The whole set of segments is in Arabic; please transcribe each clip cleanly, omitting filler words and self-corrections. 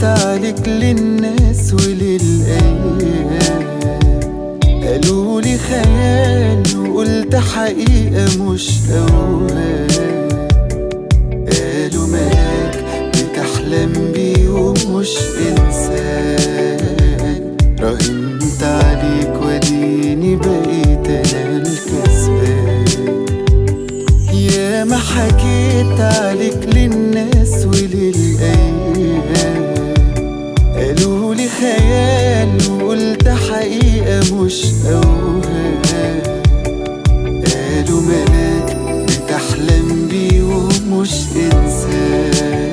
حكيت عليك للناس وللأيام، قالولي خيال وقلت حقيقة مش أوهام. قالوا ملاك بتحلم بيه ومش إنسان، راهنت عليك وديني بقيت أنا الكسبان. ياما حكيت عليك للناس وللأيام، قالولي خيال وقلت حقيقة مش أوهام. قالوا ملاك بتحلم بيه ومش إنسان،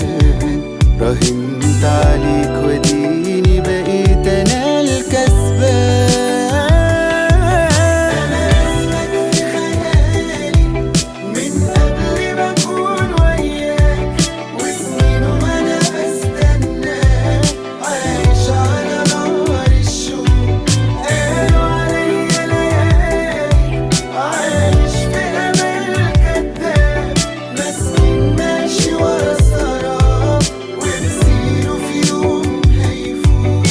راهنت عليك وديني بقيت أنا الكسبان. أنا اسمك في خيالي من قبل ما أكون وياك، وسنين وأنا بستناك عايش على نار الشوق. قالوا عليا ليالي عايش في أمل كداب، مسكين ماشي ورا السراب ومسيره في يوم هيفوق.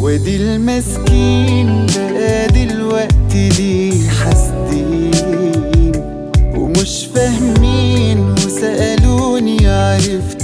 وادي المسكين بقى دلوقتي ليه حاسدين ومش فاهمين، وسألوني عرفت